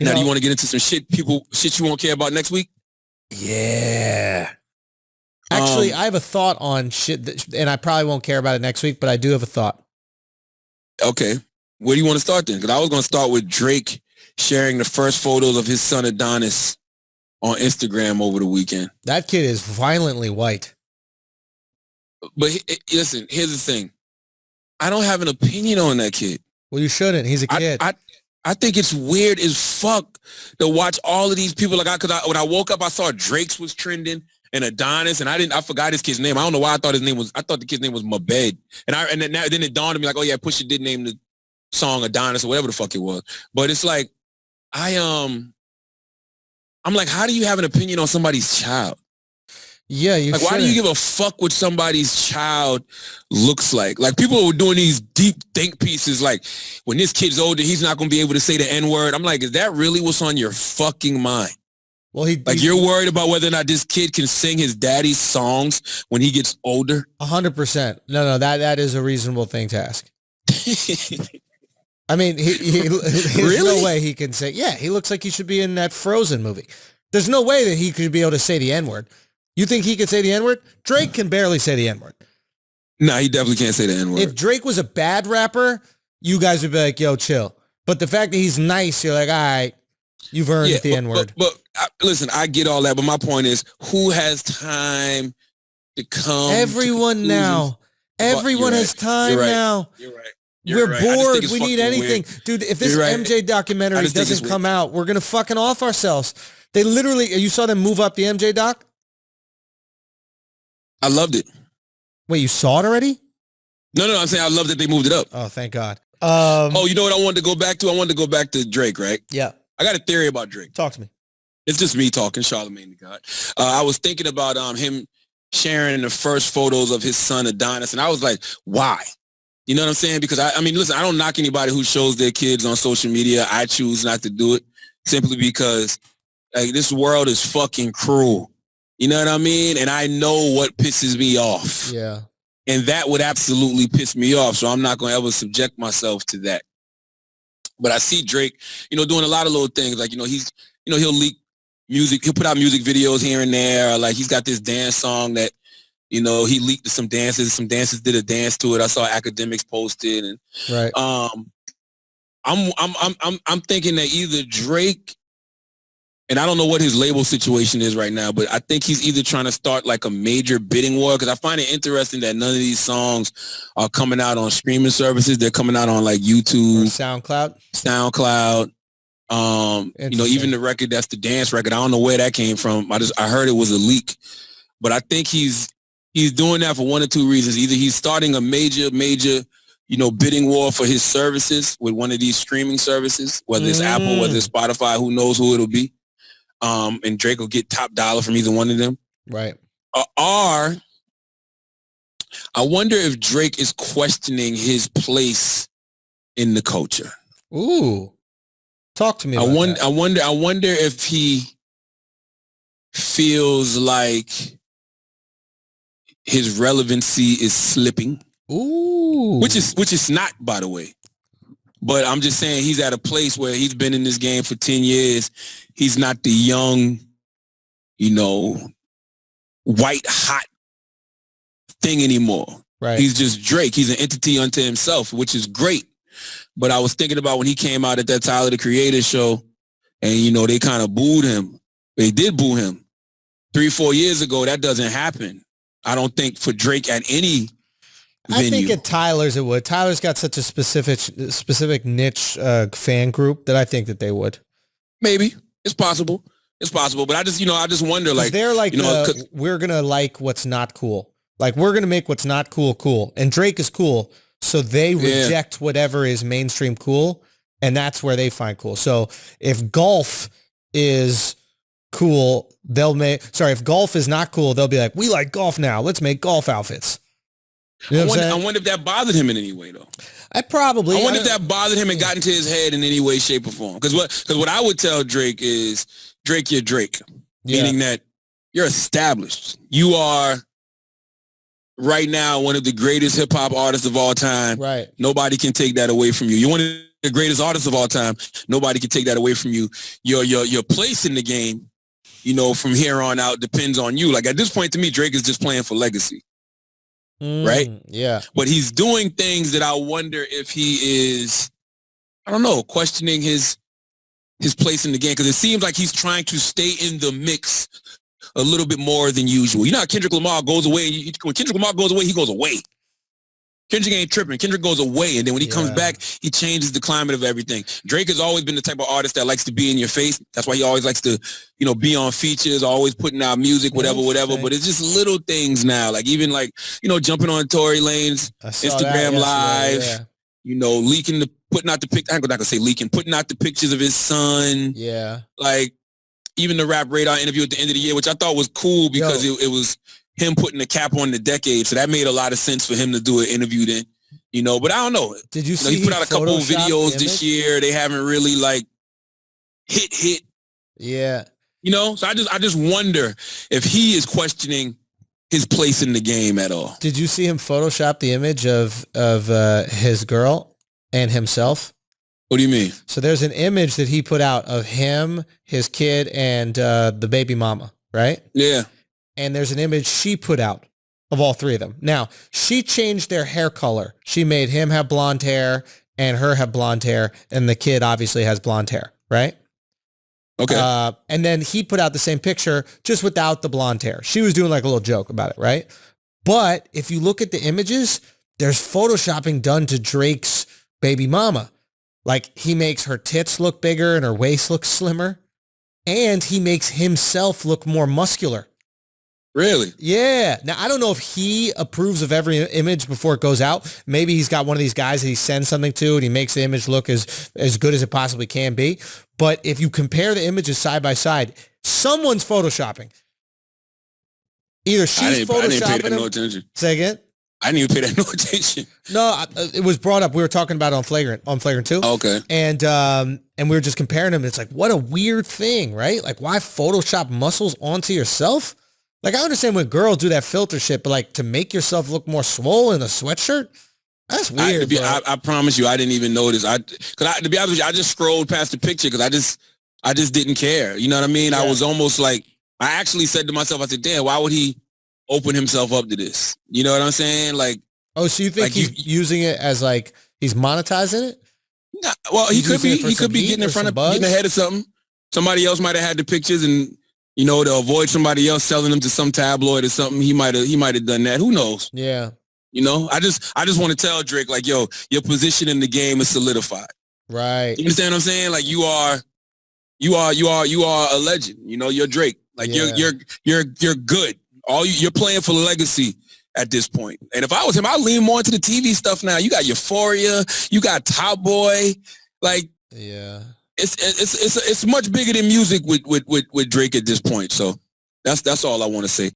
Now, do you want to get into some shit you won't care about next week? Yeah. Actually, I have a thought on shit, and I probably won't care about it next week, but I do have a thought. Okay. Where do you want to start then? Because I was going to start with Drake sharing the first photos of his son Adonis on Instagram over the weekend. That kid is violently white. But listen, here's the thing. I don't have an opinion on that kid. Well, you shouldn't. He's a kid. I think it's weird as fuck to watch all of these people. Because when I woke up, I saw Drake's was trending and Adonis, and I forgot his kid's name. I don't know why I thought the kid's name was Mabed. And then it dawned on me like, oh yeah, Pusha did name the song Adonis or whatever the fuck it was. But it's like, I'm like, how do you have an opinion on somebody's child? Yeah, you like, why do you give a fuck what somebody's child looks like? Like, people were doing these deep think pieces like, when this kid's older, he's not going to be able to say the N-word. I'm like, is that really what's on your fucking mind? Well, you're worried about whether or not this kid can sing his daddy's songs when he gets older? 100%. No, that is a reasonable thing to ask. I mean, there's really? No way he can say, yeah, he looks like he should be in that Frozen movie. There's no way that he could be able to say the N-word. You think he could say the N-word? Drake can barely say the N-word. No, he definitely can't say the N-word. If Drake was a bad rapper, you guys would be like, yo, chill. But the fact that he's nice, you're like, all right, you've earned the N-word. But listen, I get all that, but my point is, who has time to come? Everyone now. Everyone has time now. You're right. We're bored. We need anything. Weird. Dude, if this MJ documentary doesn't come out, we're going to fucking off ourselves. They literally, you saw them move up the MJ doc? I loved it. Wait, you saw it already? No, I'm saying I love that they moved it up. Oh, thank God. You know what I wanted to go back to? I wanted to go back to Drake, right? Yeah. I got a theory about Drake. Talk to me. It's just me talking, Charlamagne the God. I was thinking about him sharing the first photos of his son Adonis, and I was like, why? You know what I'm saying? Because I mean, listen, I don't knock anybody who shows their kids on social media. I choose not to do it simply because like this world is fucking cruel. You know what I mean? And I know what pisses me off. Yeah. And that would absolutely piss me off. So I'm not going to ever subject myself to that. But I see Drake, doing a lot of little things. Like, he'll leak music. He'll put out music videos here and there. Like he's got this dance song that, he leaked some dances. Some dancers did a dance to it. I saw academics posted. And right. I'm thinking that either Drake, and I don't know what his label situation is right now, but I think he's either trying to start like a major bidding war, because I find it interesting that none of these songs are coming out on streaming services. They're coming out on like YouTube, or SoundCloud. Even the record that's the dance record. I don't know where that came from. I heard it was a leak, but I think he's doing that for one or two reasons. Either he's starting a major, bidding war for his services with one of these streaming services, whether it's Apple, whether it's Spotify, who knows who it'll be. And Drake will get top dollar from either one of them. Right. Or I wonder if Drake is questioning his place in the culture. Ooh. Talk to me about that. I wonder if he feels like his relevancy is slipping. Ooh. Which is not, by the way. But I'm just saying he's at a place where he's been in this game for 10 years. He's not the young, white hot thing anymore. Right. He's just Drake. He's an entity unto himself, which is great. But I was thinking about when he came out at that Tyler the Creator show and, they kind of booed him. They did boo him. 3-4 years ago, that doesn't happen. I don't think for Drake at any venue. I think at Tyler's it would. Tyler's got such a specific niche fan group that I think that they would. Maybe. It's possible. But I just wonder, like, they're like, we're going to like what's not cool. Like, we're going to make what's not cool. And Drake is cool. So they reject whatever is mainstream cool. And that's where they find cool. So if golf is cool, if golf is not cool, they'll be like, we like golf now. Let's make golf outfits. You know I wonder if that bothered him in any way, though. I wonder if that bothered him and got into his head in any way, shape, or form. Because what I would tell Drake is, Drake, you're Drake. Yeah. Meaning that you're established. You are, right now, one of the greatest hip-hop artists of all time. Right. Nobody can take that away from you. You're one of the greatest artist of all time. Nobody can take that away from you. Your place in the game, you know, from here on out depends on you. Like at this point, to me, Drake is just playing for legacy, right? Yeah. But he's doing things that I wonder if he is, I don't know, questioning his place in the game, because it seems like he's trying to stay in the mix a little bit more than usual. You know how Kendrick Lamar goes away. When Kendrick Lamar goes away, he goes away. Kendrick ain't tripping. Kendrick goes away, and then when he comes back, he changes the climate of everything. Drake has always been the type of artist that likes to be in your face. That's why he always likes to, you know, be on features, always putting out music, whatever. But it's just little things now, like even like, you know, jumping on Tory Lane's Instagram Live, you know, putting out the pictures of his son. Yeah. Like even the Rap Radar interview at the end of the year, which I thought was cool because it was him putting the cap on the decade. So that made a lot of sense for him to do an interview then, you know, but I don't know. Did you see he put out a couple of videos this year. They haven't really like hit. Yeah. You know, so I just wonder if he is questioning his place in the game at all. Did you see him Photoshop the image of his girl and himself? What do you mean? So there's an image that he put out of him, his kid, and the baby mama, right? Yeah. And there's an image she put out of all three of them. Now, she changed their hair color. She made him have blonde hair and her have blonde hair, and the kid obviously has blonde hair, right? Okay. And then he put out the same picture just without the blonde hair. She was doing like a little joke about it, right? But if you look at the images, there's photoshopping done to Drake's baby mama. Like he makes her tits look bigger and her waist look slimmer, and he makes himself look more muscular. Really? Yeah. Now, I don't know if he approves of every image before it goes out. Maybe he's got one of these guys that he sends something to and he makes the image look as good as it possibly can be. But if you compare the images side by side, someone's photoshopping. Either she's photoshopping. I didn't pay that no attention. Say again? I didn't even pay that no attention. No, it was brought up. We were talking about it on Flagrant 2. Okay. And we were just comparing them. It's like, what a weird thing, right? Like, why Photoshop muscles onto yourself? Like, I understand when girls do that filter shit, but like to make yourself look more swole in a sweatshirt, that's weird. I promise you, I didn't even notice. To be honest with you, I just scrolled past the picture because I just didn't care. You know what I mean? Yeah. I was almost like, I actually said to myself, I said, damn, why would he open himself up to this? You know what I'm saying? Like, oh, so you think like he's using it as like he's monetizing it? Nah, well, he could be getting in front of getting ahead of something. Somebody else might have had the pictures and, you know, to avoid somebody else selling them to some tabloid or something, he might have done that. Who knows? Yeah. You know, I just want to tell Drake, like, yo, your position in the game is solidified. Right. You understand what I'm saying? Like, you are a legend. You know, you're Drake. Like, you're good. You're playing for legacy at this point. And if I was him, I'd lean more into the TV stuff now. You got Euphoria. You got Top Boy. Like, yeah. It's much bigger than music with Drake at this point. So that's all I want to say.